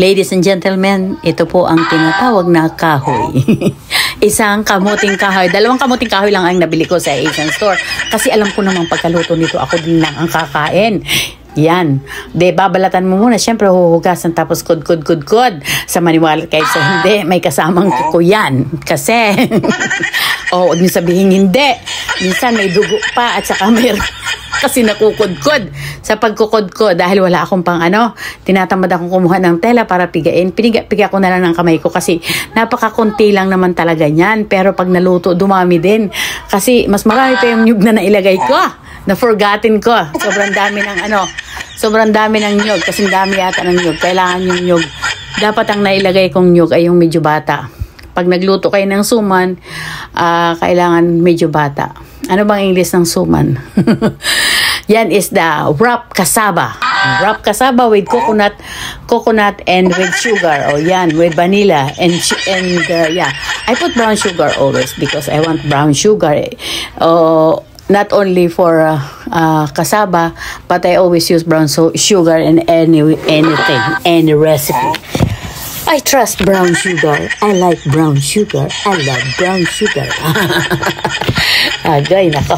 Ladies and gentlemen, ito po ang tinatawag na kahoy. Isang kamuting kahoy. 2 kamuting kahoy lang ang nabili ko sa Asian store. Kasi alam ko namang pagkaluto nito, ako din lang ang kakain. Yan. De, babalatan mo muna. Siyempre, huhugasan tapos kod. Sa maniwala kayo sa hindi, may kasamang kuko yan. Kasi, huwag niyo sabihin hindi. Minsan may dugo pa at saka may kasi nakukudkod sa pagkukod ko dahil wala akong pang tinatamad akong kumuha ng tela para pigain. Piga ko na lang ng kamay ko kasi napakakunti lang naman talaga niyan. Pero pag naluto, dumami din. Kasi mas marami pa yung nyug na nailagay ko. Na-forgotten ko. Sobrang dami ng nyug. Kasi dami yata ng nyug. Kailangan yung nyug. Dapat ang nailagay kong nyug ay yung medyo bata. Pag nagluto kayo ng suman, kailangan medyo bata. Ano bang English ng suman? Yan is the wrap cassava. Wrap cassava with coconut and with sugar. O yan, with vanilla and yeah. I put brown sugar always because I want brown sugar. Not only for cassava, but I always use brown sugar in anything, any recipe. I trust brown sugar. I like brown sugar. I love brown sugar. Agay, nako.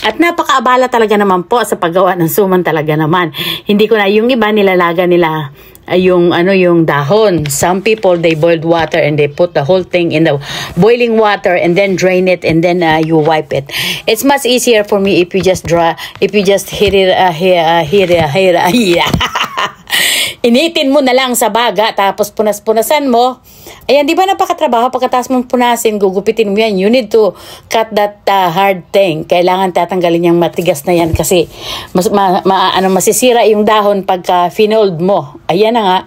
At napakaabala talaga naman po sa paggawa ng suman talaga naman. Hindi ko na, yung iba nilalaga nila yung dahon. Some people, they boiled water and they put the whole thing in the boiling water and then drain it and then you wipe it. It's much easier for me if you just hit it initin mo na lang sa baga, tapos punas-punasan mo. Ayan, di ba napakatrabaho? Pagkatapos mong punasin, gugupitin mo yan. You need to cut that hard thing. Kailangan tatanggalin yung matigas na yan kasi masisira yung dahon pagka finold mo. Ayan na nga.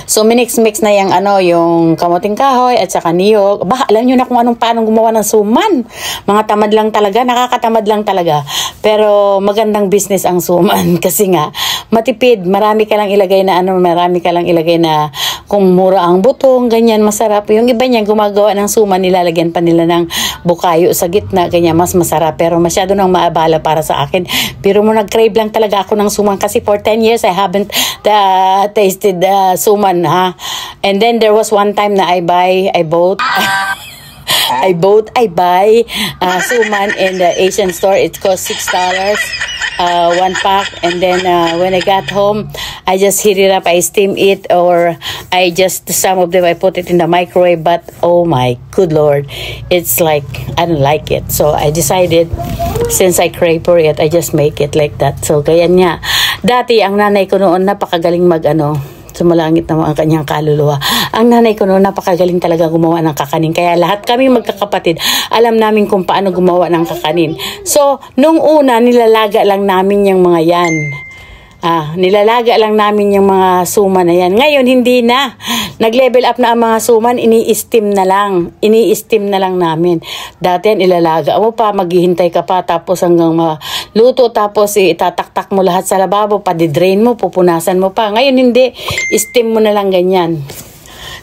So, mix na yung kamuting kahoy at saka niyog. Alam nyo na kung paano gumawa ng suman. Mga tamad lang talaga, nakakatamad lang talaga. Pero magandang business ang suman kasi nga matipid, marami ka lang ilagay na kung mura ang butong, ganyan, masarap. Yung iba niya gumagawa ng suman, nilalagyan pa nila ng bukayo sa gitna, ganyan, mas masarap. Pero masyado nang maabala para sa akin. Pero mo nag-crave lang talaga ako ng suman kasi for 10 years I haven't tasted suman, ha. And then there was one time na I buy suman in the Asian store. It cost $6 1 pack, and then when I got home, I just heat it up, I steam it, or some of them I put it in the microwave. But oh my good Lord, it's like I don't like it. So I decided, since I crave for it, I just make it like that. So kaya niya, dati ang nanay ko noon napakagaling sumalangit naman ang kanyang kaluluwa. Ang nanay ko noon napakagaling talaga gumawa ng kakanin. Kaya lahat kami magkakapatid, alam namin kung paano gumawa ng kakanin. So, nung una, nilalaga lang namin yung mga yan. Nilalaga lang namin yung mga suman na yan. Ngayon, hindi na. Nag-level up na ang mga suman, ini-steam na lang. Ini-steam na lang namin. Dati yan, ilalaga mo pa, maghihintay ka pa, tapos hanggang maluto, tapos itataktak mo lahat sa lababo, padidrain mo, pupunasan mo pa. Ngayon, hindi. Steam mo na lang ganyan.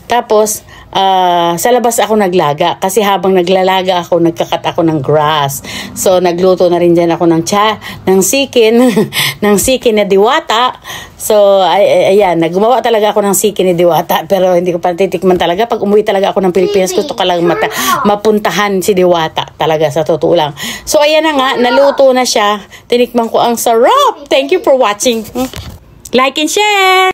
Tapos, sa labas ako naglaga kasi habang naglalaga ako, nagkakat ako ng grass. So nagluto na rin dyan ako ng sikin ng sikin na diwata. So ayan, naggumawa talaga ako ng sikin na diwata, pero hindi ko pa titikman talaga. Pag umuwi talaga ako ng Pilipinas, gusto ko lang mapuntahan si diwata talaga, sa totoo lang. So ayan na nga, naluto na siya, tinikman ko, ang sarap. Thank you for watching. Like and share.